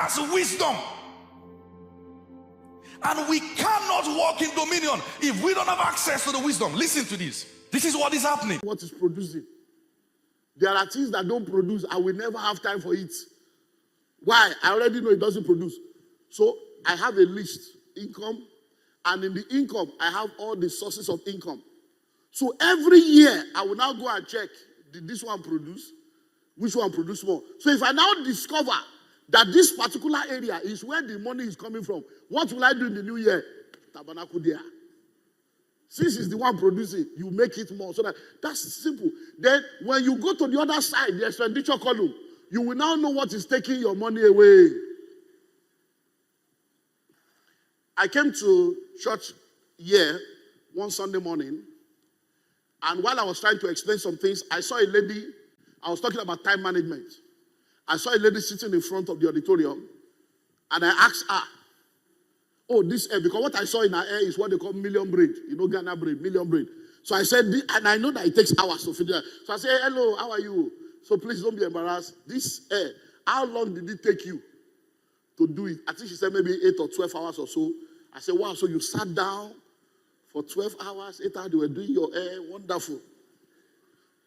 has wisdom. And we cannot walk in dominion if we don't have access to the wisdom. Listen to this. This is what is happening. What is producing? There are things that don't produce. I will never have time for it. Why? I already know it doesn't produce. So I have a list, income, and in the income, I have all the sources of income. So every year, I will now go and check, did this one produce? Which one produce more? So if I now discover that this particular area is where the money is coming from, what will I do in the new year? Tabernacle there. Since it's the one producing, you make it more. So that's simple. Then when you go to the other side, the expenditure column, you will now know what is taking your money away. I came to church here one Sunday morning, and while I was trying to explain some things, I saw a lady. I was talking about time management. I saw a lady sitting in front of the auditorium, and I asked her, oh, this hair, because what I saw in her hair is what they call million braid. You know, Ghana braid, million braid. So I said, and I know that it takes hours to finish. So I said, hello, how are you? So please don't be embarrassed. This hair, how long did it take you to do it? I think she said maybe 8 or 12 hours or so. I said, wow, so you sat down for 12 hours, 8 hours, they were doing your hair, wonderful.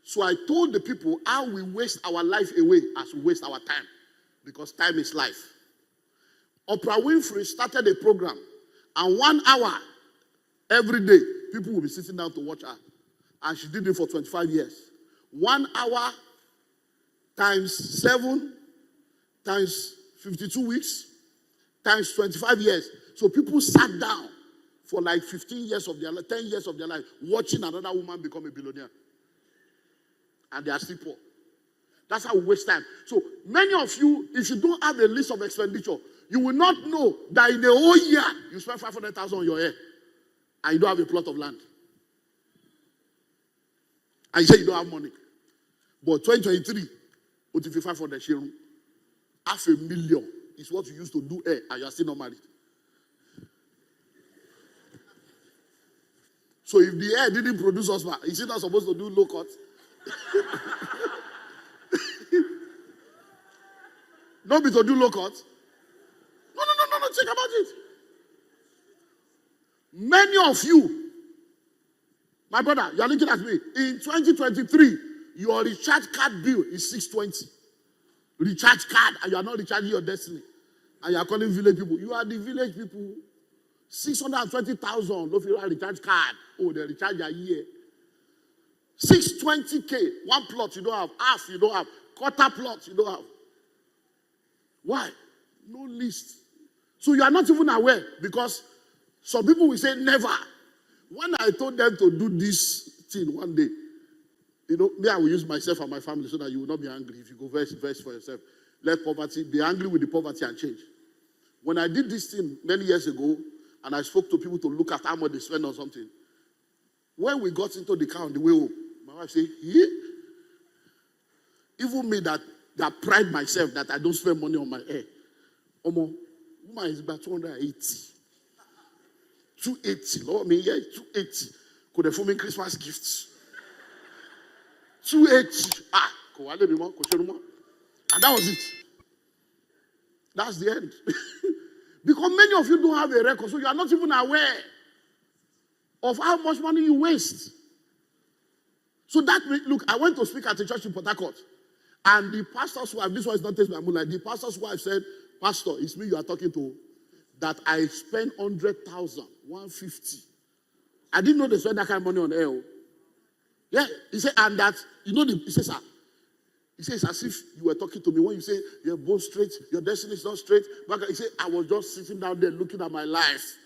So I told the people how we waste our life away as we waste our time, because time is life. Oprah Winfrey started a program, and 1 hour every day, people will be sitting down to watch her. And she did it for 25 years. 1 hour times 7 times 52 weeks times 25 years. So people sat down for like 15 years of their life, 10 years of their life, watching another woman become a billionaire. And they are still poor. That's how we waste time. So many of you, if you don't have a list of expenditure, you will not know that in a whole year, you spend 500,000 on your hair, and you don't have a plot of land. And you say you don't have money. But 2023, what if you 500 share? $500,000 is what you used to do hair, and you are still not married. So if the hair didn't produce husband, is he not supposed to do low cut? Not be to do low cut. No, think about it. Many of you, my brother, you are looking at me. In 2023, your recharge card bill is 620. Recharge card, and you are not recharging your destiny. And you are calling village people. You are the village people. 620,000 no feel recharge card. Oh, they recharge a year. 620K, one plot you don't have, half you don't have, quarter plot you don't have. Why? No list. So you are not even aware, because some people will say never. When I told them to do this thing one day, me, I will use myself and my family so that you will not be angry if you go verse for yourself. Let poverty, be angry with the poverty and change. When I did this thing many years ago, and I spoke to people to look at how much they spend on something, when we got into the car on the way home, my wife said, yeah. Even me that pride myself that I don't spend money on my hair. Woman is about 280. 280. Lord, me, yeah, 280. Could they form me Christmas gifts? 280. And that was it. That's the end. Because many of you don't have a record, so you are not even aware of how much money you waste. So that week, look, I went to speak at a church in Port Harcourt, and the pastor's wife, this one is not taste my moonlight, the pastor's wife said, Pastor, it's me you are talking to, that I spent 100,000, 150. I didn't know they spent that kind of money on air. Yeah, he said, and that, he says, sir, he says, as if you were talking to me when you say you're both straight, your destiny is not straight. But he said, I was just sitting down there looking at my life.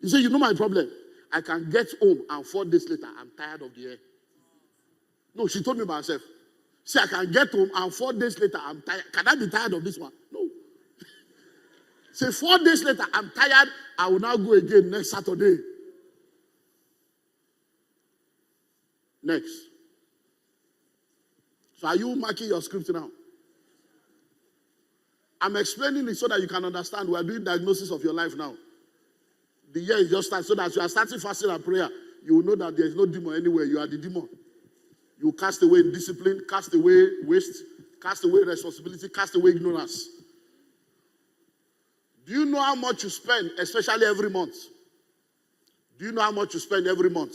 He said, you know my problem? I can get home and 4 days later, I'm tired of the air. No, she told me by herself. See, I can get home and 4 days later, I'm tired. Can I be tired of this one? No. Say 4 days later, I'm tired. I will now go again next Saturday. Next. So are you marking your script now? I'm explaining it so that you can understand. We are doing diagnosis of your life now. The year is just started. So that as you are starting fasting and prayer, you will know that there is no demon anywhere. You are the demon. You cast away discipline, cast away waste, cast away responsibility, cast away ignorance. Do you know how much you spend, especially every month? Do you know how much you spend every month?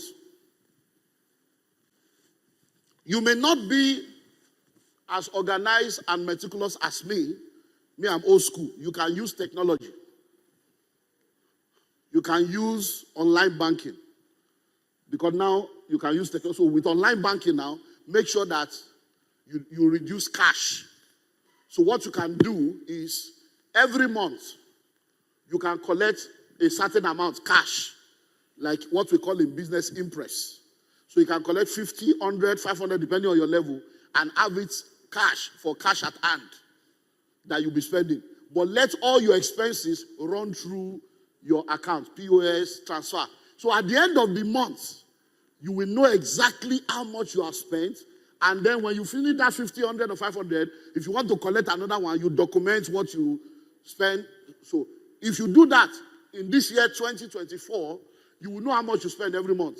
You may not be as organized and meticulous as me. Me, I'm old school. You can use technology. You can use online banking. Because now you can use technology. So with online banking now, make sure that you reduce cash. So what you can do is every month, you can collect a certain amount cash, like what we call in business impress. So you can collect 50, 100, 500, depending on your level, and have it cash for cash at hand that you'll be spending. But let all your expenses run through your account, POS, transfer. So at the end of the month, you will know exactly how much you have spent. And then when you finish that 50, 100, or 500, if you want to collect another one, you document what you spend. So if you do that in this year, 2024, you will know how much you spend every month.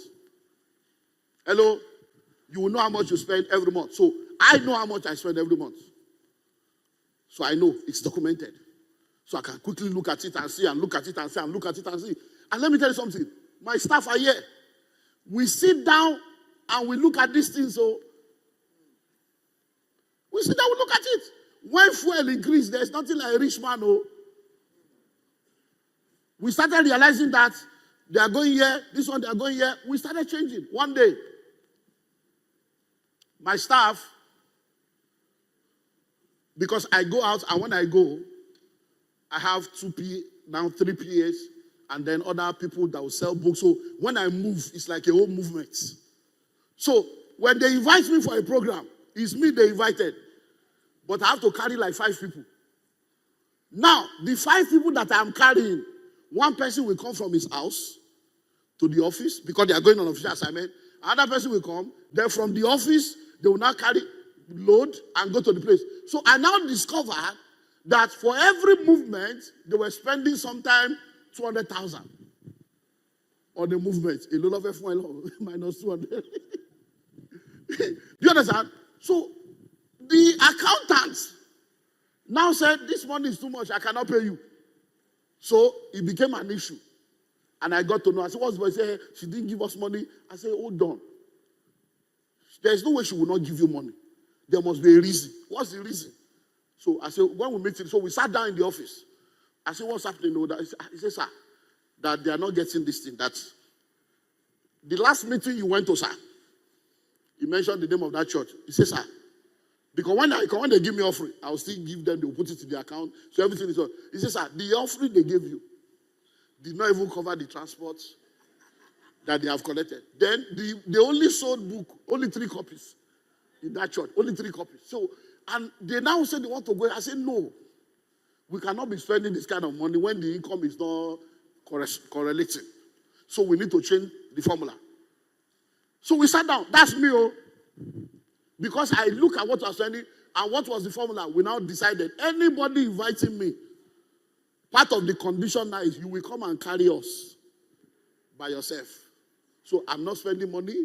Hello? You will know how much you spend every month. So I know how much I spend every month. So I know it's documented. So I can quickly look at it and see, and look at it and see, and look at it and see. And let me tell you something. My staff are here. We sit down and we look at these things. So we sit down, we look at it. When fuel increase, there's nothing like a rich man. Oh. We started realizing that they are going here, this one they are going here. We started changing. One day, my staff, because I go out, and when I go, I have 3 PAs, and then other people that will sell books. So when I move, it's like a whole movement. So when they invite me for a program, it's me they invited. But I have to carry like 5 people. Now, the 5 people that I'm carrying, one person will come from his house to the office because they are going on official assignment. Another person will come. Then from the office, they will now carry, load, and go to the place. So I now discovered that for every movement, they were spending sometime 200,000 on the movement. A lot of F1 minus 200. Do you understand? So the accountants now said, this money is too much, I cannot pay you. So it became an issue. And I got to know. I said, what's the boy? He said, she didn't give us money. I said, hold on. There's no way she will not give you money. There must be a reason. What's the reason? So I said, when we meet him, so we sat down in the office. I said, what's happening? He said, sir, that they are not getting this thing. That the last meeting you went to, sir, he mentioned the name of that church. He said, sir, because when they give me offering, I will still give them, they will put it in the account. So everything is on. He says, sir, the offering they gave you did not even cover the transport that they have collected. Then they only sold book, only 3 copies in that church, only 3 copies. So, and they now said they want to go. I said, no, we cannot be spending this kind of money when the income is not correlating. So we need to change the formula. So we sat down. That's me, oh. Because I look at what I was spending and what was the formula, we now decided anybody inviting me, part of the condition now is you will come and carry us by yourself. So I'm not spending money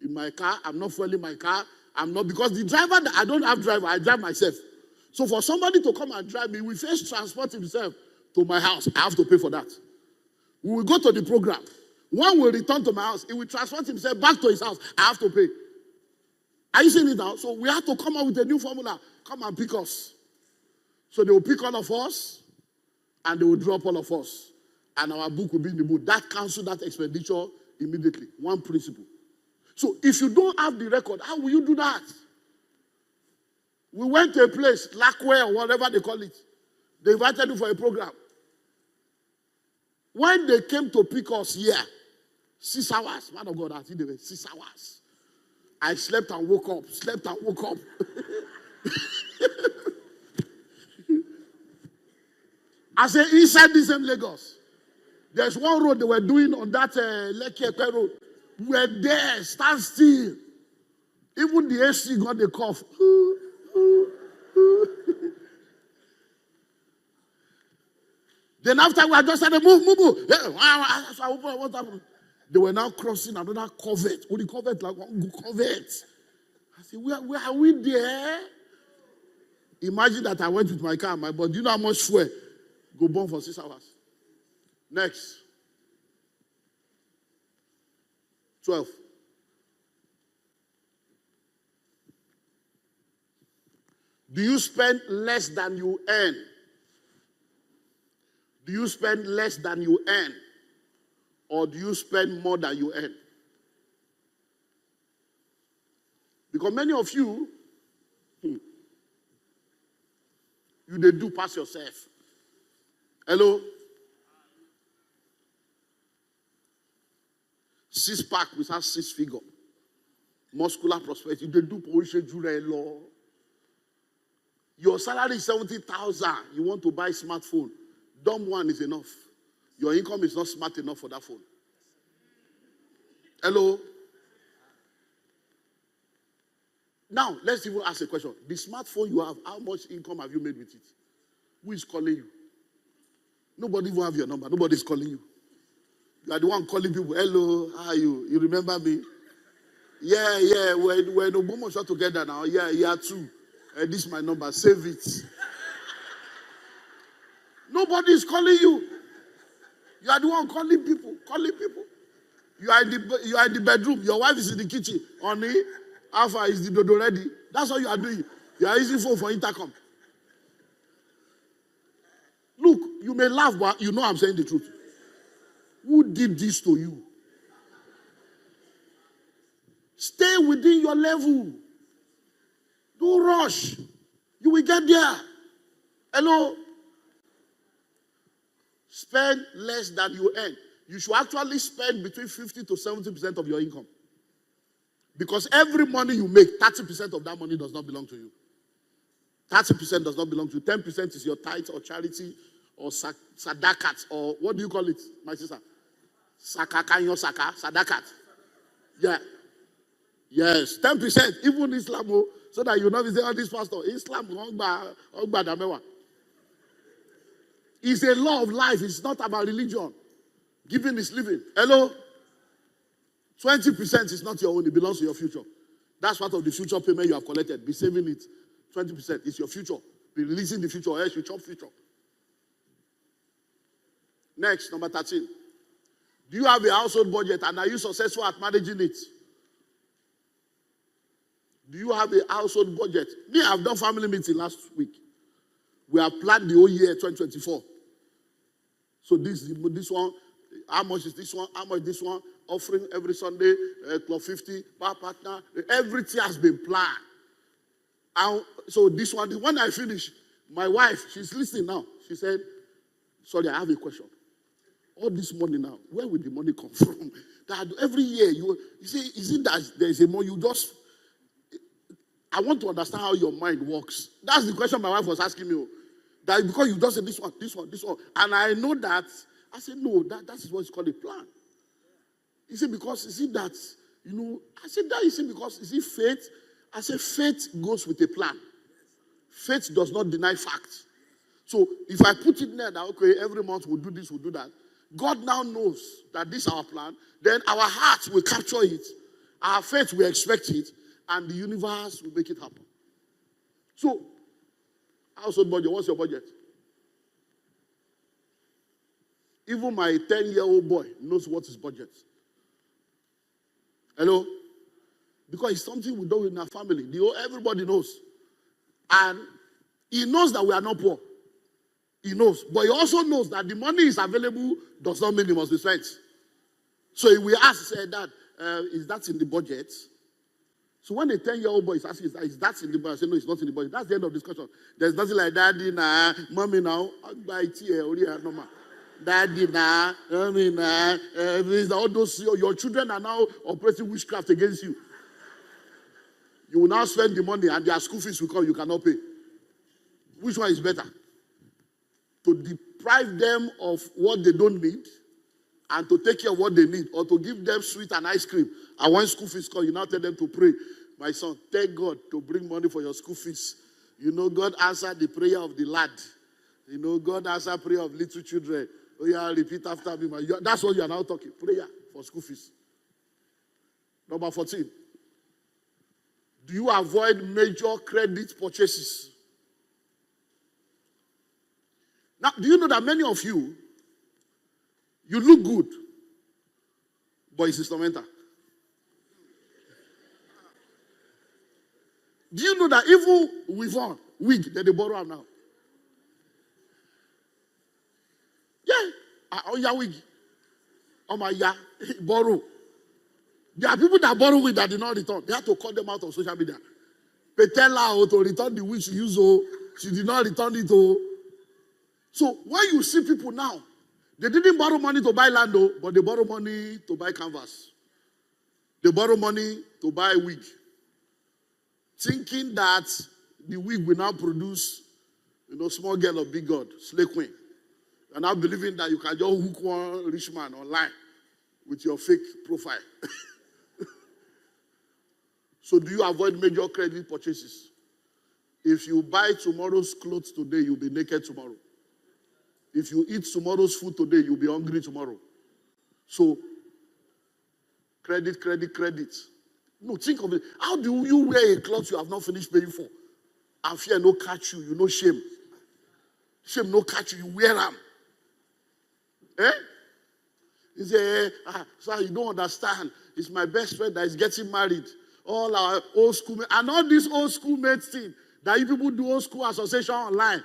in my car. I'm not fueling my car. I'm not, because the driver, I don't have driver, I drive myself. So for somebody to come and drive me, we first transport himself to my house. I have to pay for that. We will go to the program. When we return to my house, he will transport himself back to his house. I have to pay. Are you seeing it now? So we have to come up with a new formula. Come and pick us. So they will pick all of us and they will drop all of us. And our book will be in the book. That cancel that expenditure immediately. One principle. So if you don't have the record, how will you do that? We went to a place, Lackway or whatever they call it. They invited you for a program. When they came to pick us here, 6 hours. Man of God, I think they were 6 hours. I slept and woke up. Slept and woke up. I said, inside this same Lagos, there's one road they were doing on that Lekki road. We were there, stand still. Even the AC got the cough. Then after we just started move. What happened? They were now crossing another covert. What the covert? Like one covert. I said, where are we there? Imagine that I went with my car, but do you know how much fuel Go born for 6 hours. Next. 12. Do you spend less than you earn? Do you spend less than you earn? Or do you spend more than you earn? Because many of you, you they do pass yourself. Hello? 6-pack without 6-figure. Muscular prosperity. They do position jewelry law. Your salary is 70,000. You want to buy a smartphone. Dumb one is enough. Your income is not smart enough for that phone. Hello? Now, let's even ask a question. The smartphone you have, how much income have you made with it? Who is calling you? Nobody will have your number. Nobody is calling you. You are the one calling people. Hello, how are you? You remember me? Yeah. We're in Obomo together now. Yeah, too. This is my number. Save it. Nobody is calling you. You are the one calling people. You are in the bedroom. Your wife is in the kitchen. Honey, Alpha is the dodo ready. That's all you are doing. You are using phone for intercom. Look, you may laugh, but you know I'm saying the truth. Who did this to you? Stay within your level. Don't rush. You will get there. Hello? Spend less than you earn. You should actually spend between 50 to 70% of your income. Because every money you make, 30% of that money does not belong to you. 30% does not belong to you. 10% is your tithe or charity or sadakat, or what do you call it, my sister? Sakakanyo saka, sadakat. Yeah. Yes, 10%. Even Islam, so that you know we say, oh, this pastor, Islam, it's a law of life. It's not about religion. Giving is living. Hello? 20% is not your own. It belongs to your future. That's part of the future payment you have collected. Be saving it. 20% is your future. Be releasing the future, or else you chop future. Next, number 13. Do you have a household budget, and are you successful at managing it? Do you have a household budget? Me, I've done family meeting last week. We have planned the whole year 2024. So this one, how much is this one? How much is this one? Offering every Sunday, Club 50, per partner. Everything has been planned. And so this one, when I finish, my wife, she's listening now. She said, sorry, I have a question. All this money now, where will the money come from? That every year, you see, is it that there is a money you just... I want to understand how your mind works. That's the question my wife was asking me. That because you just said this one. And I know that. I said, no, that is what's called a plan. He said, because, is it that, I said, that is it because, is it faith? I said, faith goes with a plan. Faith does not deny facts. So if I put it there that, okay, every month we'll do this, we'll do that. God now knows that this is our plan. Then our hearts will capture it. Our faith will expect it. And the universe will make it happen. So, household budget, what's your budget? Even my 10-year-old boy knows what is budget. Hello? Because it's something we do in our family. Everybody knows. And he knows that we are not poor. He knows. But he also knows that the money is available does not mean it must be spent. So he will ask, say, Dad, is that in the budget? So when a 10-year-old boy is asking, is that in the budget? I say, no, it's not in the budget. That's the end of discussion. There's nothing like daddy now, mommy now, daddy now, mommy now. All those, your children are now operating witchcraft against you. You will now spend the money and their school fees will come, you cannot pay. Which one is better? To deprive them of what they don't need and to take care of what they need, or to give them sweet and ice cream. And when school fees come, you now tell them to pray. My son, thank God to bring money for your school fees. God answered the prayer of the lad. God answered prayer of little children. Oh yeah, repeat after me. That's what you are now talking. Prayer for school fees. Number 14. Do you avoid major credit purchases? Now, do you know that many of you, you look good, but it's instrumental? Do you know that even with on wig that they borrow now? Yeah. Oh, yeah, wig. Oh, my, yeah. Borrow. There are people that borrow wig that did not return. They have to cut them out of social media. They tell her to return the wig she used. She did not return it. So when you see people now, they didn't borrow money to buy land, but they borrow money to buy canvas. They borrow money to buy wig. Thinking that the wig will now produce, small girl or big God, slay queen. And now believing that you can just hook one rich man online with your fake profile. So do you avoid major credit purchases? If you buy tomorrow's clothes today, you'll be naked tomorrow. If you eat tomorrow's food today, you'll be hungry tomorrow. So, credit. No, think of it. How do you wear a cloth you have not finished paying for? And fear no catch you. You know shame. Shame no catch you. You wear them. You say, sir, you don't understand. It's my best friend that is getting married. All our old schoolmates. And all these old schoolmates thing that you people do old school association online.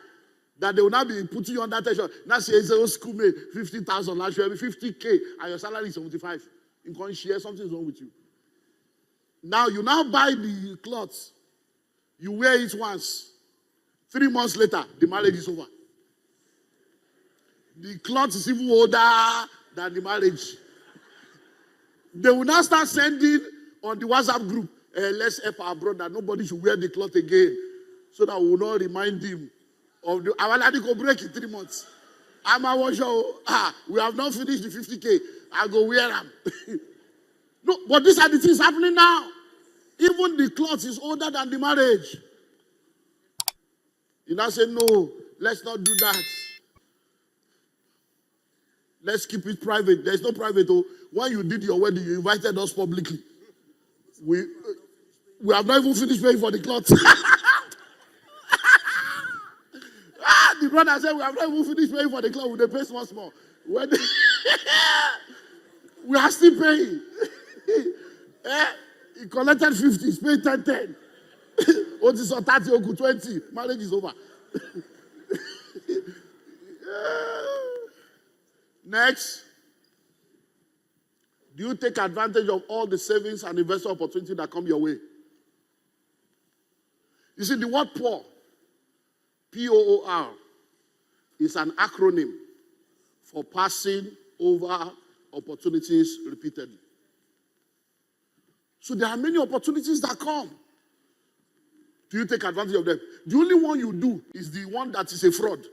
That they will now be putting you under tension. Now say it's a old schoolmate, 50,000 last year, 50K, and your salary is 75. You can't share, something is wrong with you. Now you now buy the clothes. You wear it once. 3 months later, the marriage is over. The cloth is even older than the marriage. They will now start sending on the WhatsApp group, let's help our brother. Nobody should wear the cloth again. So that we will not remind him of the our lady go break in 3 months. I'm a watcher. We have not finished the 50K. I go wear them. No, but these are the things happening now. Even the cloth is older than the marriage. You now say, no, let's not do that. Let's keep it private. There's no private. When you did your wedding, you invited us publicly. We have not even finished paying for the cloth. The brother said, we have not even finished paying for the cloth. They pay small. We are still paying. He collected 50, he's paid 10. What is 30, 20? Marriage is over. Next. Do you take advantage of all the savings and investment opportunities that come your way? You see, the word poor, P-O-O-R, is an acronym for passing over opportunities repeatedly. So there are many opportunities that come. Do you take advantage of them? The only one you do is the one that is a fraud.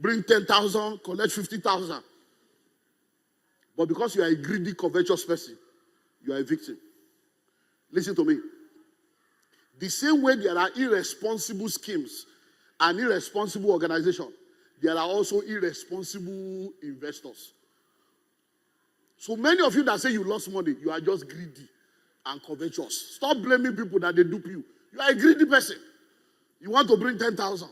Bring 10,000, collect 50,000. But because you are a greedy, covetous person, you are a victim. Listen to me. The same way there are irresponsible schemes and irresponsible organizations, there are also irresponsible investors. So many of you that say you lost money, you are just greedy and covetous. Stop blaming people that they dupe you. You are a greedy person. You want to bring 10,000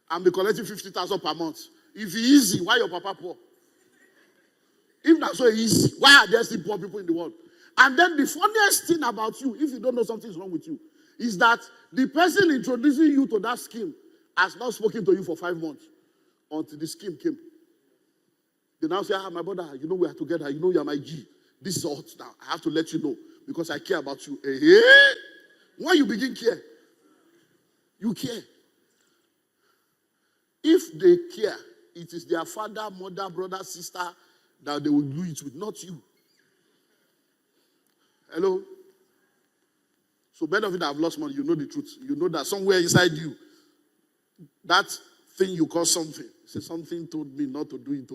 and be collecting 50,000 per month. If it's easy, why your papa poor? If that's so easy, why are there still poor people in the world? And then the funniest thing about you, if you don't know something is wrong with you, is that the person introducing you to that scheme has not spoken to you for 5 months until the scheme came. They now say, my brother, you know we are together. You know you are my G. This is hot now. I have to let you know because I care about you. When you begin care, you care. If they care, it is their father, mother, brother, sister that they will do it with, not you. Hello? So many of you that have lost money, you know the truth. You know that somewhere inside you, that thing you call something, say something told me not to do it.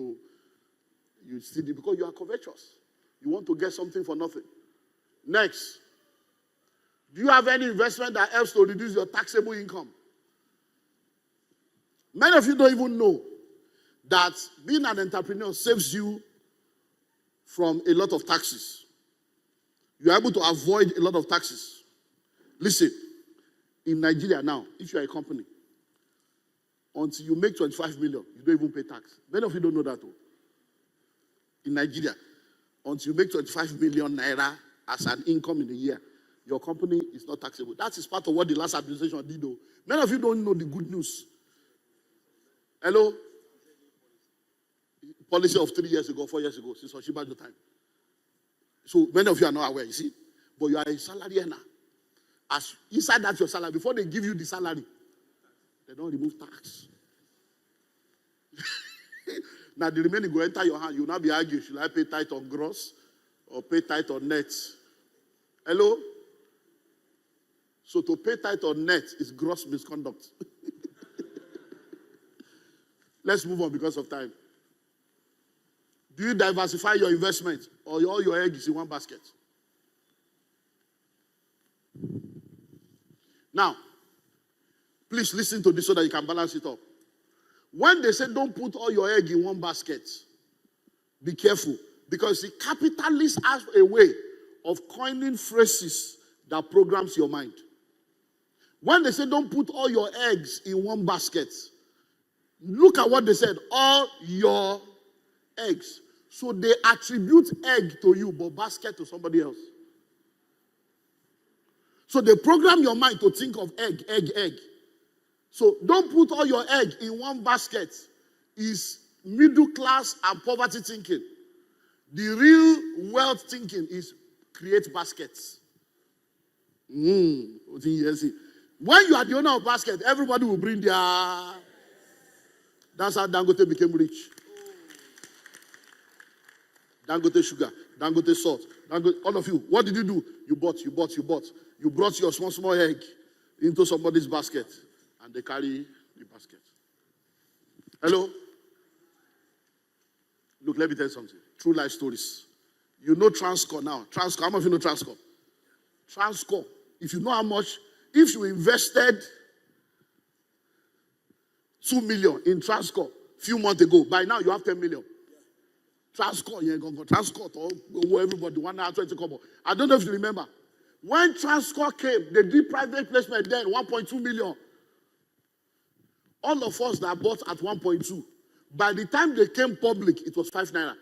You still do because you are covetous. You want to get something for nothing. Next. Do you have any investment that helps to reduce your taxable income? Many of you don't even know that being an entrepreneur saves you from a lot of taxes. You are able to avoid a lot of taxes. Listen, in Nigeria now, if you are a company, until you make 25 million, you don't even pay tax. Many of you don't know that. In Nigeria, until you make 25 million naira as an income in a year, your company is not taxable. That is part of what the last administration did, though. Many of you don't know the good news. Hello? Policy of 3 years ago, 4 years ago, since Oshibajo time. So many of you are not aware, you see. But you are a salary earner. As inside that your salary, before they give you the salary, they don't remove tax. Now the remaining go enter your hand. You will not be arguing, should I pay tithe on gross or pay tithe on net? Hello? So to pay tithe on net is gross misconduct. Let's move on because of time. Do you diversify your investment or all your eggs in one basket? Now, please listen to this so that you can balance it up. When they say don't put all your egg in one basket, be careful. Because the capitalists have a way of coining phrases that programs your mind. When they say don't put all your eggs in one basket, look at what they said, all your eggs. So they attribute egg to you, but basket to somebody else. So they program your mind to think of egg, egg, egg. So don't put all your egg in one basket is middle class and poverty thinking. The real wealth thinking is create baskets. When you are the owner of basket, everybody will bring their... That's how Dangote became rich. Dangote sugar, Dangote salt, Dangote, all of you. What did you do? You bought. You brought your small egg into somebody's basket. And they carry the basket. Hello? Look, let me tell you something. True life stories. You know Transcorp now. Transcorp, how much of you know Transcorp? Transcorp. If you know how much, if you invested 2 million in Transcorp a few months ago, by now you have 10 million. Transcorp, everybody, 1 hour 20 kobo. I don't know if you remember. When Transcorp came, they did private placement then, 1.2 million. All of us that bought at 1.2. By the time they came public, it was 5 naira.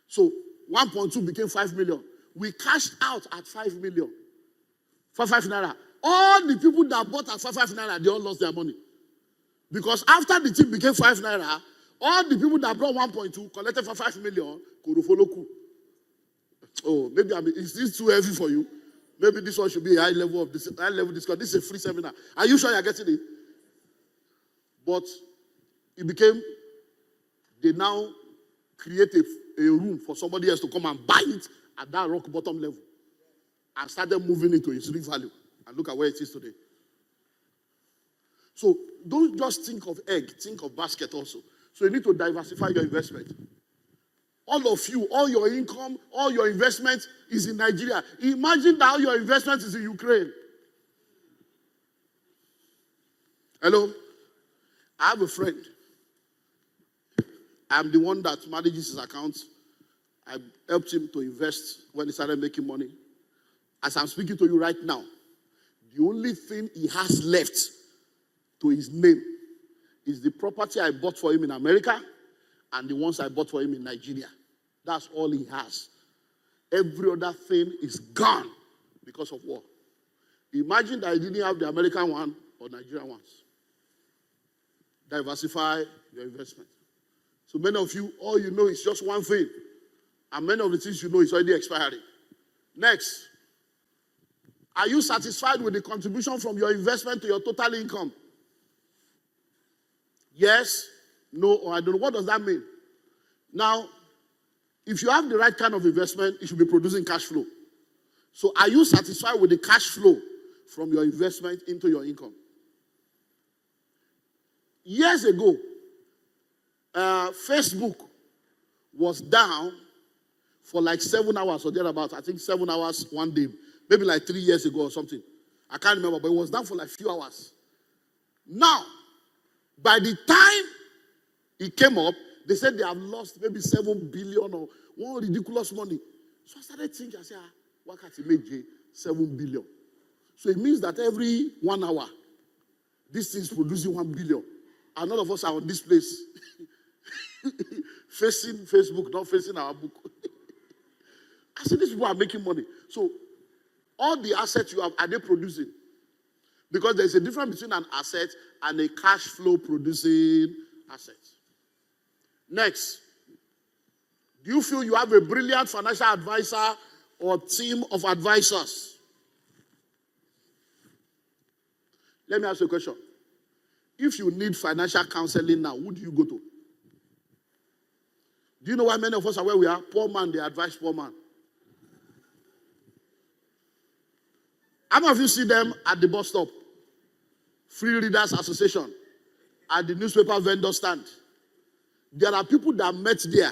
So 1.2 became 5 million. We cashed out at 5 million. For 5 naira. All the people that bought at 5 naira, they all lost their money. Because after the thing became 5 naira, all the people that brought 1.2 collected for 5 million. Oh, maybe is this too heavy for you? Maybe this one should be a high level discount. This is a free seminar. Are you sure you're getting it? But it became, they now create a room for somebody else to come and buy it at that rock bottom level. And started moving it to its real value. And look at where it is today. So don't just think of egg, think of basket also. So you need to diversify your investment. All of you, all your income, all your investment is in Nigeria. Imagine that all your investment is in Ukraine. Hello? I have a friend. I'm the one that manages his account. I helped him to invest when he started making money. As I'm speaking to you right now, the only thing he has left to his name is the property I bought for him in America and the ones I bought for him in Nigeria. That's all he has. Every other thing is gone because of war. Imagine that he didn't have the American one or Nigerian ones. Diversify your investment. So many of you, all you know is just one thing. And many of the things you know is already expiring. Next. Are you satisfied with the contribution from your investment to your total income? Yes, no, or I don't know. What does that mean? Now, if you have the right kind of investment, it should be producing cash flow. So are you satisfied with the cash flow from your investment into your income? Years ago, Facebook was down for like 7 hours or thereabouts. I think 7 hours one day. Maybe like 3 years ago or something. I can't remember, but it was down for like a few hours. Now, by the time it came up, they said they have lost maybe 7 billion or one ridiculous money. So I started thinking, I said, what can it make 7 billion? So it means that every 1 hour, This thing is producing 1 billion. And all of us are on this place. Facing Facebook, not facing our book. I said, these people are making money. So, all the assets you have, are they producing? Because there's a difference between an asset and a cash flow producing asset. Next, do you feel you have a brilliant financial advisor or team of advisors? Let me ask you a question. If you need financial counseling now, who do you go to? Do you know why many of us are where we are? Poor man, they advise poor man. How many of you see them at the bus stop? Free Readers Association. At the newspaper vendor stand. There are people that met there.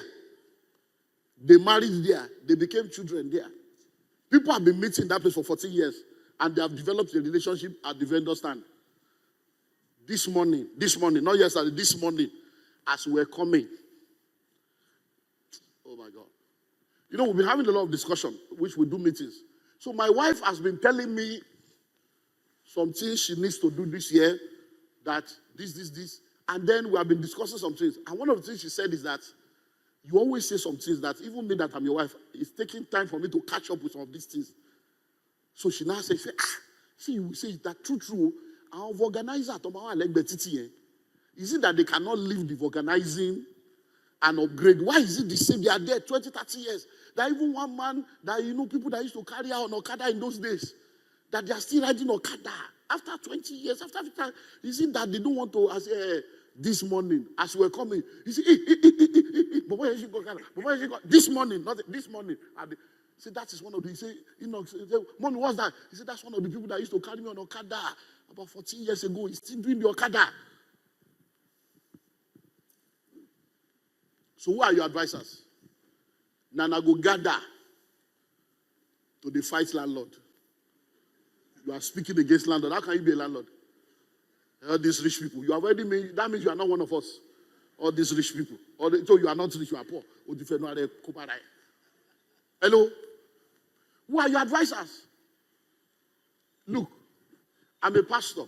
They married there. They became children there. People have been meeting that place for 14 years. And they have developed a relationship at the vendor stand. This morning, not yesterday, this morning, as we're coming. Oh my God. You know, we've been having a lot of discussion, which we do meetings. So my wife has been telling me some things she needs to do this year, that this. And then we have been discussing some things. And one of the things she said is that you always say some things that even me that I'm your wife, it's taking time for me to catch up with some of these things. So she now says, see, you say that true. Our organizer, is it that they cannot leave the organizing and upgrade? Why is it the same? They are there 20, 30 years. There even one man that, people that used to carry out on Okada in those days, that they are still riding Okada after 20 years, after 50, is it that they don't want to, as this morning, as we're coming, you see, this morning, not this morning. See, that is one of the, he said, Mommy, what's that? He said, that's one of the people that used to carry me on Okada about 14 years ago. He's still doing the Okada. So who are your advisors? Nana go gather to the fight landlord. You are speaking against landlord. How can you be a landlord? All these rich people. You have already made, that means you are not one of us. All these rich people. So you are not rich, you are poor. Hello? Who are your advisors? Look, I'm a pastor.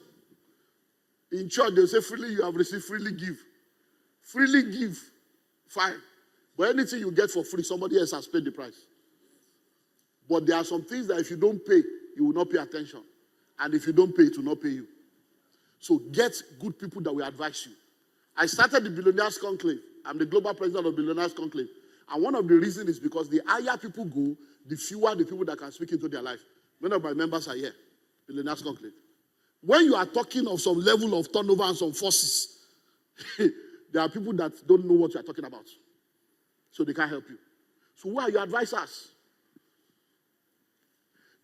In church, they'll say, freely you have received, freely give. Freely give. Fine. But anything you get for free, somebody else has paid the price. But there are some things that if you don't pay, you will not pay attention. And if you don't pay, it will not pay you. So get good people that will advise you. I started the Billionaires Conclave. I'm the global president of Billionaires Conclave. And one of the reasons is because the higher people go, the fewer the people that can speak into their life. Many of my members are here. Billionaires Conclave. When you are talking of some level of turnover and some forces, there are people that don't know what you are talking about. So they can't help you. So who are your advisors?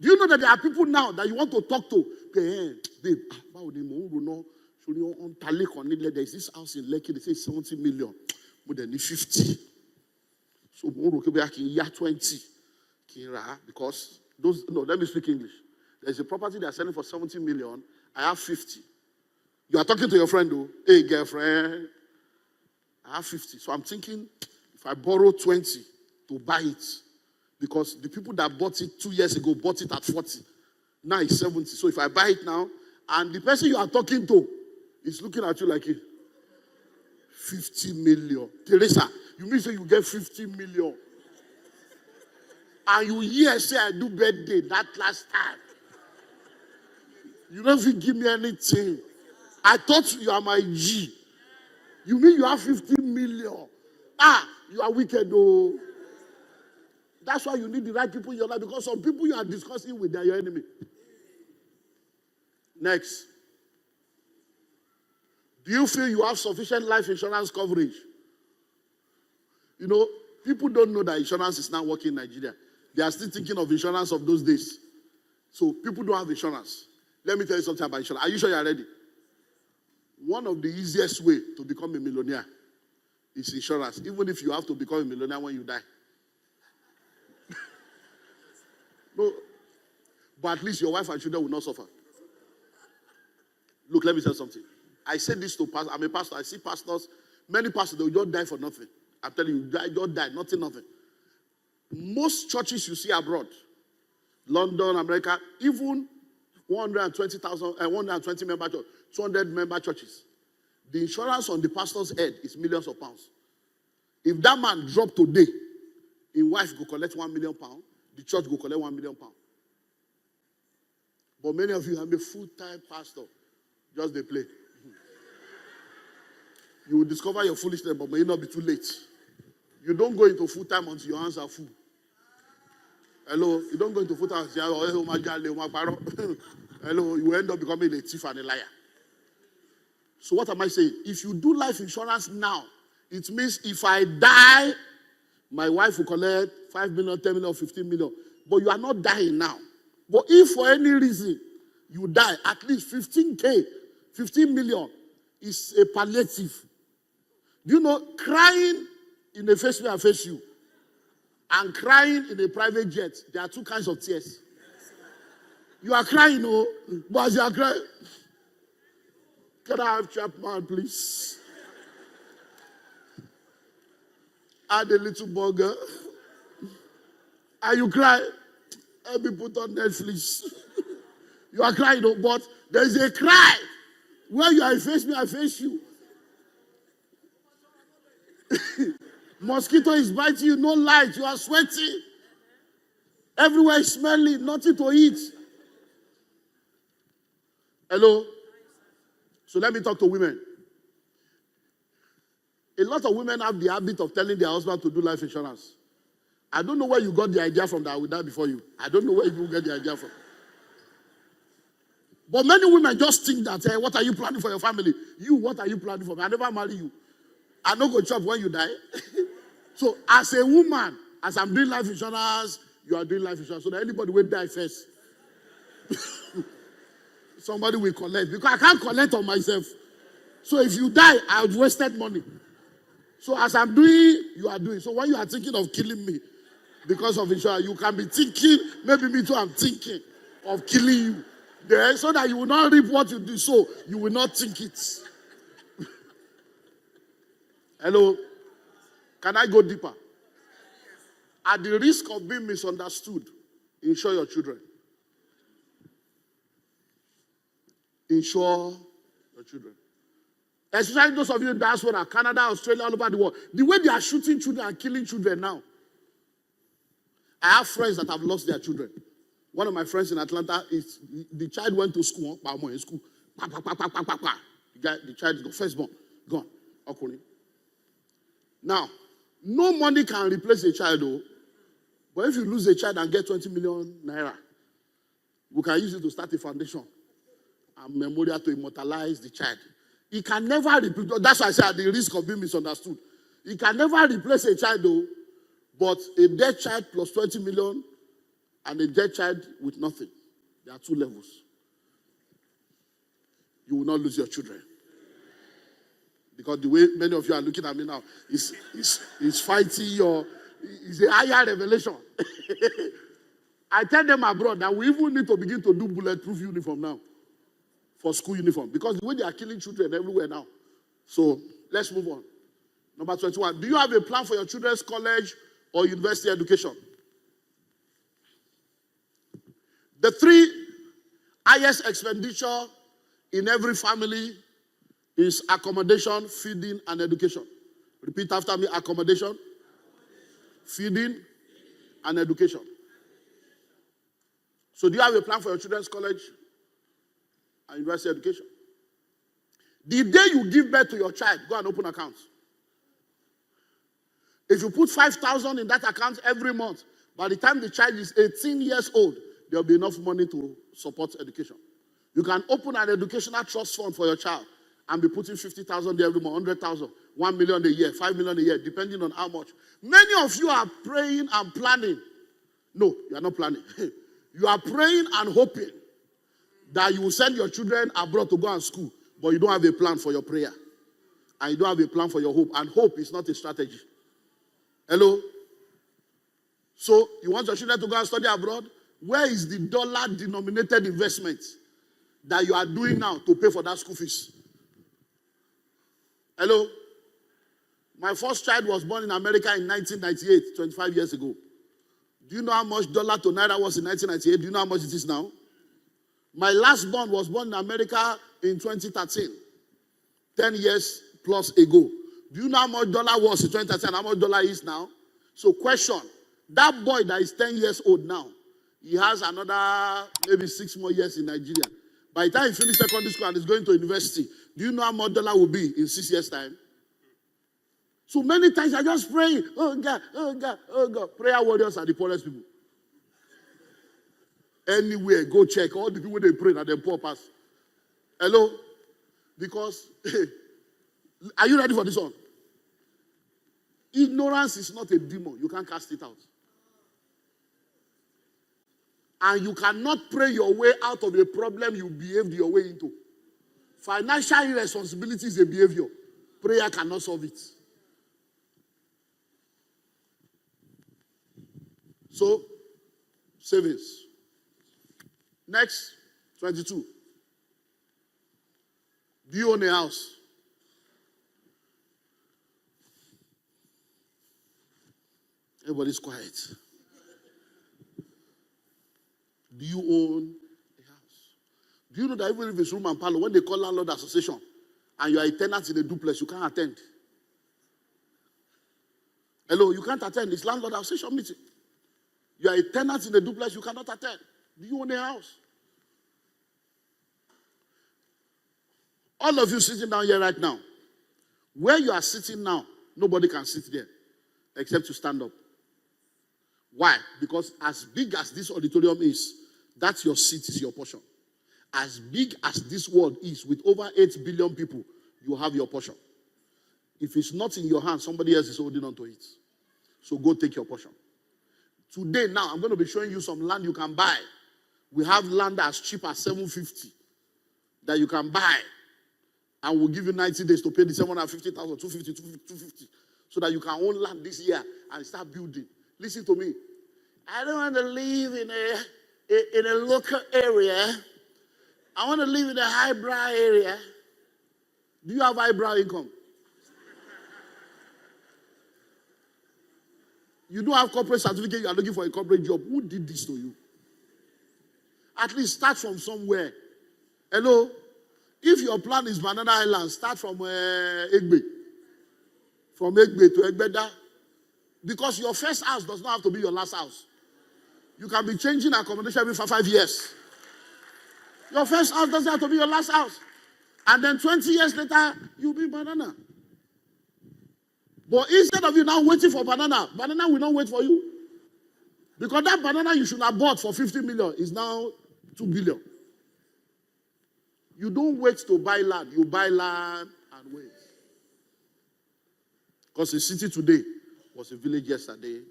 Do you know that there are people now that you want to talk to? Hey, babe, there's this house in Lekki, they say 70 million. More than 50. So I can 20. Because those, no, let me speak English. There's a property they're selling for 70 million. I have 50. You are talking to your friend, though. Hey, girlfriend. I have 50. So I'm thinking, if I borrow 20 to buy it, because the people that bought it 2 years ago bought it at 40. Now it's 70. So if I buy it now, and the person you are talking to is looking at you like 50 million. Teresa, you mean say you get 50 million? And you hear say I do birthday that last time. You don't even give me anything. I thought you are my G. You mean you have 50 million? You are wicked though. That's why you need the right people in your life, because some people you are discussing with, they are your enemy. Next. Do you feel you have sufficient life insurance coverage? You know, people don't know that insurance is not working in Nigeria. They are still thinking of insurance of those days. So people don't have insurance. Let me tell you something about insurance. Are you sure you are ready? One of the easiest way to become a millionaire is insurance, even if you have to become a millionaire when you die. No, but at least your wife and children will not suffer. Look, let me tell you something. I said this to pastors. I'm a pastor. I see pastors, many pastors, they will just die for nothing. I'm telling you, just die, nothing. Most churches you see abroad, London, America, even 120 member church, 200 member churches. The insurance on the pastor's head is millions of pounds. If that man drop today, his wife go collect £1 million, the church go collect £1 million. But many of you have a full-time pastor. Just they play. You will discover your foolishness, but may not be too late. You don't go into full-time until your hands are full. Hello? You don't go into full-time until hello, you end up becoming a thief and a liar. So what am I saying? If you do life insurance now, it means if I die, my wife will collect 5 million, 10 million, 15 million. But you are not dying now. But if for any reason you die, at least 15K, 15 million is a palliative. Do you know, crying in a face me and face you and crying in a private jet, there are two kinds of tears. You are crying, no, but as you are crying, can I have Chapman, please? Add a little burger. And you cry. Help me put on Netflix. You are crying, no, but there is a cry where you are face me, I face you. Mosquito is biting you, no light, you are sweating. Everywhere is smelling, nothing to eat. Hello? So let me talk to women. A lot of women have the habit of telling their husband to do life insurance. I don't know where you got the idea from that I will die before you. I don't know where you get the idea from. But many women just think that, hey, what are you planning for your family? You, what are you planning for me? I never marry you. I don't go chop when you die. So as a woman, as I'm doing life insurance, you are doing life insurance. So that anybody will die first. Somebody will collect. Because I can't collect on myself. So if you die, I've wasted money. So as I'm doing, you are doing. So when you are thinking of killing me because of insurance, you can be thinking, maybe me too, I'm thinking of killing you. There, so that you will not reap what you do. So you will not think it. Hello? Can I go deeper? At the risk of being misunderstood, insure your children. Insure your children. Especially those of you in diaspora, Canada, Australia, all over the world. The way they are shooting children and killing children now. I have friends that have lost their children. One of my friends in Atlanta, the child went to school. The child is firstborn, gone. Okay. Now, no money can replace a child, though. But if you lose a child and get 20 million naira, we can use it to start a foundation and memorial to immortalize the child. It can never replace. That's why I say at the risk of being misunderstood. It can never replace a child, though. But a dead child plus 20 million and a dead child with nothing. There are two levels. You will not lose your children. Because the way many of you are looking at me now is fighting your, is a higher revelation. I tell them abroad that we even need to begin to do bulletproof uniform now. For school uniform. Because the way they are killing children everywhere now. So, let's move on. Number 21. Do you have a plan for your children's college or university education? The three highest expenditure in every family is accommodation, feeding, and education. Repeat after me. Accommodation, feeding, and education. So do you have a plan for your children's college and university education? The day you give birth to your child, go and open accounts. If you put 5,000 in that account every month, by the time the child is 18 years old, there will be enough money to support education. You can open an educational trust fund for your child and be putting 50,000 there every month, 100,000, 1 million a year, 5 million a year, depending on how much. Many of you are praying and planning. No, you are not planning. You are praying and hoping that you will send your children abroad to go and school, but you don't have a plan for your prayer. And you don't have a plan for your hope. And hope is not a strategy. Hello? So, you want your children to go and study abroad? Where is the dollar-denominated investment that you are doing now to pay for that school fees? Hello? My first child was born in America in 1998, 25 years ago. Do you know how much dollar to naira was in 1998? Do you know how much it is now? My last born was born in America in 2013, 10 years plus ago. Do you know how much dollar was in 2013 and how much dollar is now? So question, that boy that is 10 years old now, he has another maybe 6 more years in Nigeria. By the time he finishes secondary school and is going to university, do you know how much dollar will be in 6 years' time? So many times I just pray, oh God, oh God, oh God. Prayer warriors are the poorest people. Anywhere, go check. All the people they pray are the poor pass. Hello? Because, are you ready for this one? Ignorance is not a demon. You can't cast it out. And you cannot pray your way out of a problem you behaved your way into. Financial irresponsibility is a behavior. Prayer cannot solve it. So, savings. Next, 22. Do you own a house? Everybody's quiet. Do you own a house? Do you know that even if it's room and parlor, when they call landlord association and you are a tenant in a duplex, you can't attend? Hello, you can't attend. It's landlord association meeting. You are a tenant in a duplex, you cannot attend. Do you own a house? All of you sitting down here right now, where you are sitting now, nobody can sit there except to stand up. Why? Because as big as this auditorium is, that's your seat, is your portion. As big as this world is, with over 8 billion people, you have your portion. If it's not in your hand, somebody else is holding on to it. So go take your portion. Today, now, I'm going to be showing you some land you can buy. We have land as cheap as $750 that you can buy. And we'll give you 90 days to pay the 750,000, 250, so that you can own land this year and start building. Listen to me. I don't want to live in a local area. I want to live in a highbrow area. Do you have highbrow income? You don't have corporate certificate, you are looking for a corporate job. Who did this to you? At least start from somewhere. Hello? If your plan is Banana Island, start from Egbe. From Egbe to Egbeda. Because your first house does not have to be your last house. You can be changing accommodation every 5 years. Your first house doesn't have to be your last house. And then 20 years later, you'll be banana. But instead of you now waiting for banana, banana will not wait for you. Because that banana you should have bought for 50 million is now 2 billion. You don't wait to buy land. You buy land and wait. Because a city today was a village yesterday,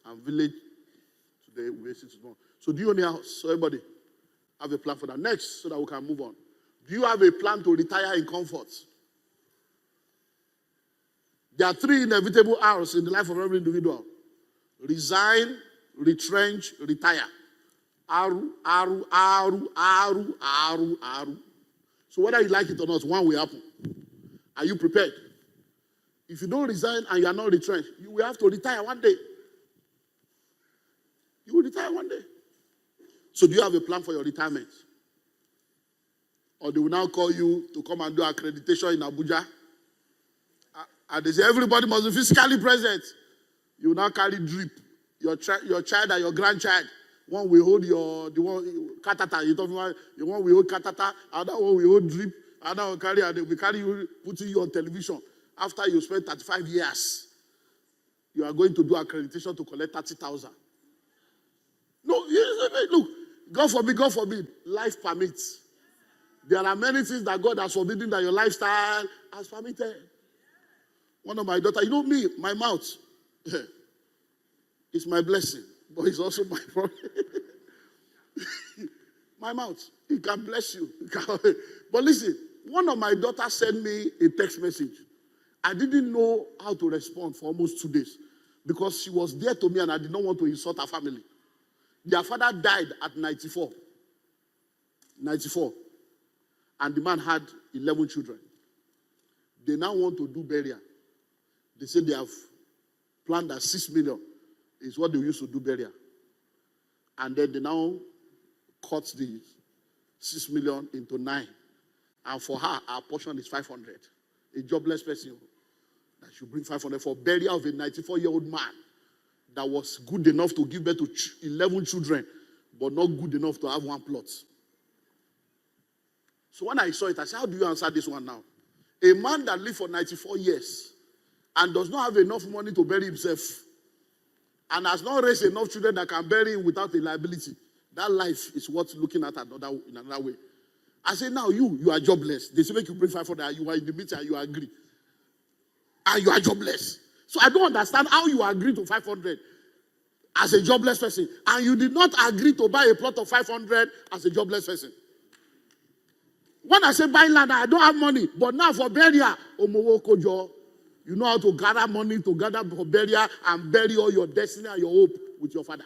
and village today will be a city tomorrow. So do you own a house? So everybody have a plan for that. Next, so that we can move on. Do you have a plan to retire in comfort? There are 3 inevitable R's in the life of every individual. Resign, retrench, retire. Aru, aru, aru, aru, aru, aru. So whether you like it or not, one will happen. Are you prepared? If you don't resign and you are not retrenched, you will have to retire one day. You will retire one day. So do you have a plan for your retirement? Or they will now call you to come and do accreditation in Abuja. And they say everybody must be physically present. You will now carry drip. Your child and your grandchild. One will hold the one catheter. You talking about the one will hold catheter. Another one will hold drip. Another one carry, and they will carry you, putting you on television. After you spend 35 years, you are going to do accreditation to collect 30,000. No, look, God forbid, life permits. There are many things that God has forbidden that your lifestyle has permitted. One of my daughters, you know me, my mouth, it's my blessing, but it's also my problem. My mouth, it can bless you. But listen, one of my daughters sent me a text message. I didn't know how to respond for almost 2 days because she was dear to me and I did not want to insult her family. Their father died at 94. 94. And the man had 11 children. They now want to do burial. They say they have planned that 6 million is what they used to do burial. And then they now cut the 6 million into 9. And for her, our portion is 500. A jobless person that should bring 500 for burial of a 94-year-old man that was good enough to give birth to 11 children, but not good enough to have one plot. So when I saw it, I said, how do you answer this one now? A man that lived for 94 years and does not have enough money to bury himself and has not raised enough children that can bury him without a liability, that life is worth looking at in another way. I say, now you are jobless. They say, make you bring 500, you are in the meeting and you agree. And you are jobless. So I don't understand how you agree to 500 as a jobless person. And you did not agree to buy a plot of 500 as a jobless person. When I say buy land, I don't have money. But now for burial, you know how to gather money, to gather for burial and bury all your destiny and your hope with your father.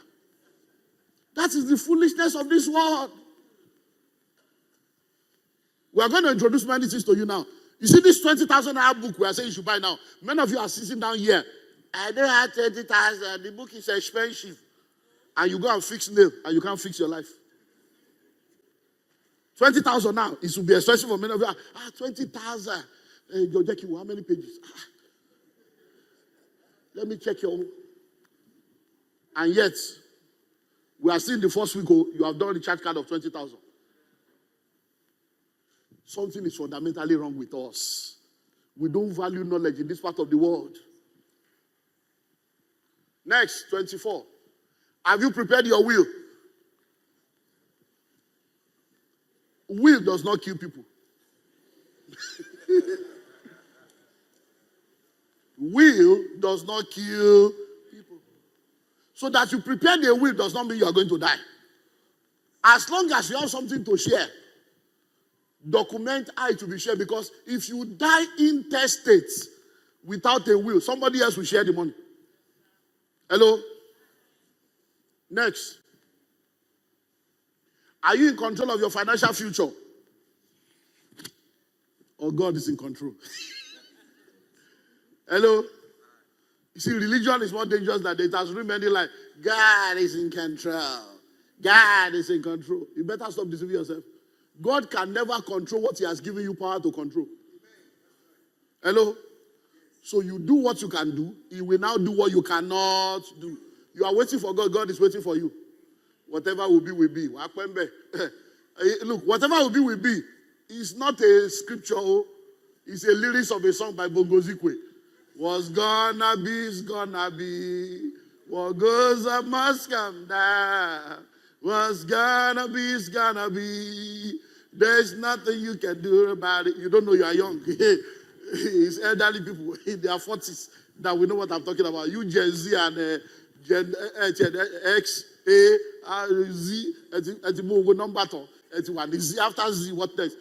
That is the foolishness of this world. We are going to introduce many things to you now. You see this 20,000 book we are saying you should buy now. Many of you are sitting down here. I don't have 20,000. The book is expensive. And you go and fix nail and you can't fix your life. 20,000 now. It should be expensive for many of you. 20,000. Jackie, how many pages? Let me check your own. And yet, we are still in the first week. You have done the charge card of 20,000. Something is fundamentally wrong with us. We don't value knowledge in this part of the world. Next, 24. Have you prepared your will? Will does not kill people. Will does not kill people. So that you prepare the will does not mean you are going to die. As long as you have something to share, document how it will be shared, because if you die intestate without a will, somebody else will share the money. Hello? Next. Are you in control of your financial future? Or God is in control? Hello? You see, religion is more dangerous than it has remained like, God is in control. God is in control. You better stop deceiving yourself. God can never control what he has given you power to control. Hello? So you do what you can do. He will now do what you cannot do. You are waiting for God. God is waiting for you. Whatever will be, will be. Look, whatever will be. It's not a scripture. It's a lyrics of a song by Bongo Zikwe. What's gonna be is gonna be. What goes up must come down. What's gonna be is gonna be. There's nothing you can do about it. You don't know you are young. It's elderly people in their 40s that we know what I'm talking about. You Gen Z and Gen X, A, R, Z, at the move number two. Z after Z, what next?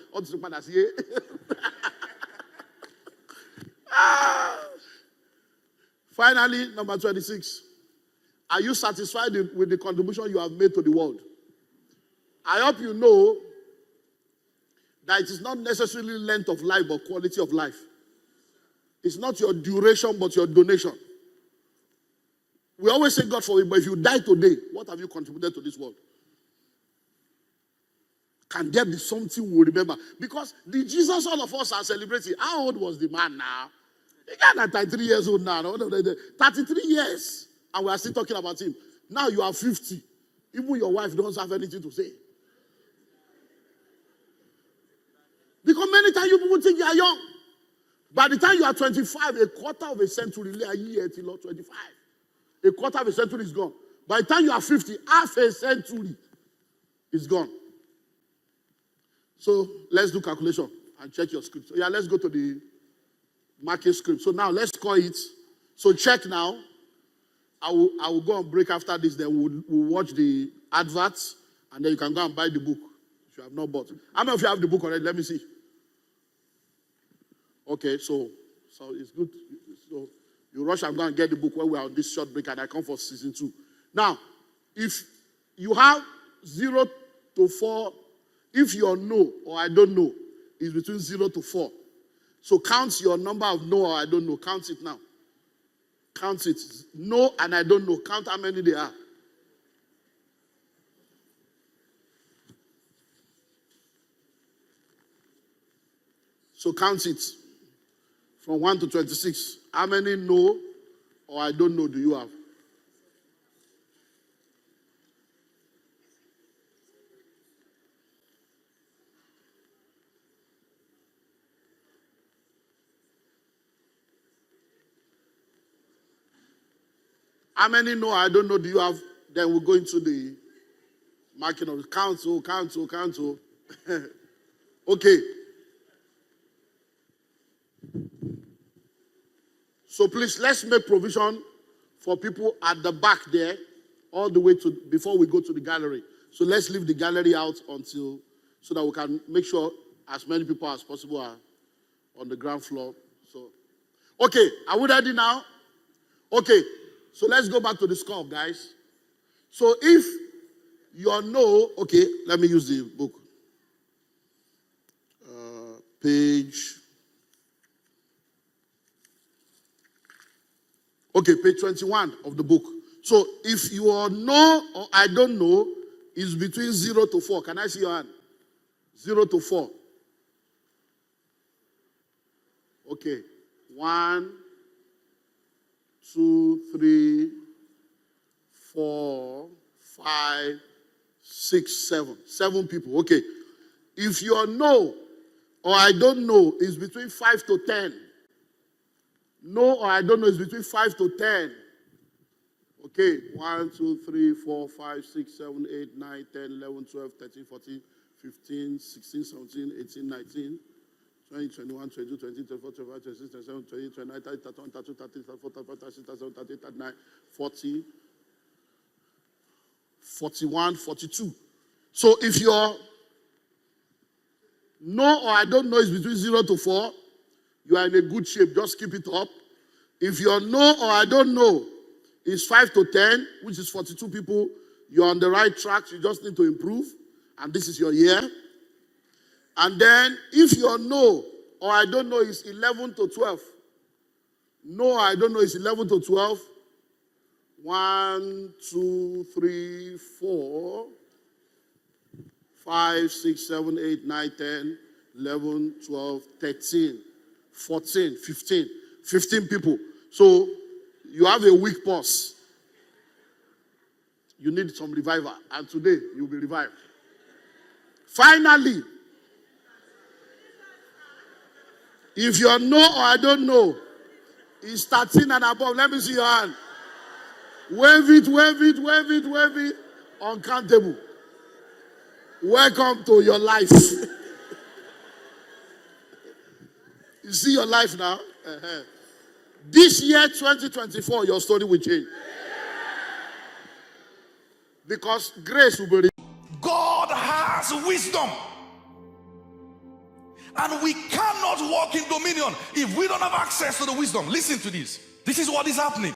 Finally, number 26. Are you satisfied with the contribution you have made to the world? I hope you know that it is not necessarily length of life, but quality of life. It's not your duration, but your donation. We always say God for it, but if you die today, what have you contributed to this world? Can there be something we remember? Because the Jesus all of us are celebrating, how old was the man now? He got 33 years old now. 33 years. And we are still talking about him. Now you are 50. Even your wife doesn't have anything to say. Because many times you people think you are young. By the time you are 25, a quarter of a century, a year till 25. A quarter of a century is gone. By the time you are 50, half a century is gone. So let's do calculation and check your script. So yeah, let's go to the market script. So now let's call it. So check now. I will go on break after this. Then we'll watch the adverts. And then you can go and buy the book if you have not bought. How many of you have the book already? Let me see. Okay, so it's good. So you rush and go and get the book when we are on this short break and I come for season 2. Now, if you have 0 to 4, if your no or I don't know is between 0 to 4, so count your number of no or I don't know. Count it now. Count it. No and I don't know. Count how many they are. So count it from 1 to 26. How many know or I don't know do you have? How many know I don't know do you have? Then we'll go into the marking of the council. Okay. So please, let's make provision for people at the back there, all the way to before we go to the gallery. So let's leave the gallery out until, so that we can make sure as many people as possible are on the ground floor. So, okay, are we ready now? Okay, so let's go back to the score, guys. So if you know, okay, let me use the book. Page 21 of the book. So if you all know or I don't know, it's between 0 to 4. Can I see your hand? 0 to 4. Okay. 1, 2, 3, 4, 5, 6, 7. 7 people. Okay. If you all know or I don't know, it's between 5 to 10. No or I don't know is between 5 to 10. Okay, 1, 2, 3, 4, 5, 6, 7, 8, 9, 10, 11, 12, 13, 14, 15, 16, 17, 18, 19, 20, 21, 22, 23, 24, 25, 26, 27, 28, 29, 30, 31, 32, 33, 34, 35, 36, 37, 38, 39, 40, 41, 42. So if your no or I don't know is between 0 to 4, you are in a good shape. Just keep it up. If your no or I don't know is 5 to 10, which is 42 people, you're on the right track. You just need to improve. And this is your year. And then if your no or I don't know is 11 to 12, no or I don't know is 11 to 12, 1, 2, 3, 4, 5, 6, 7, 8, 9, 10, 11, 12, 13, 14, 15. 15 people. So you have a weak pulse. You need some revival. And today you'll be revived. Finally, if you know or I don't know is 13 and above, let me see your hand. Wave it, wave it, wave it, wave it. Uncountable. Welcome to your life. You see your life now? This year, 2024, your story will change. Because grace will be. God has wisdom. And we cannot walk in dominion if we don't have access to the wisdom. Listen to this. This is what is happening.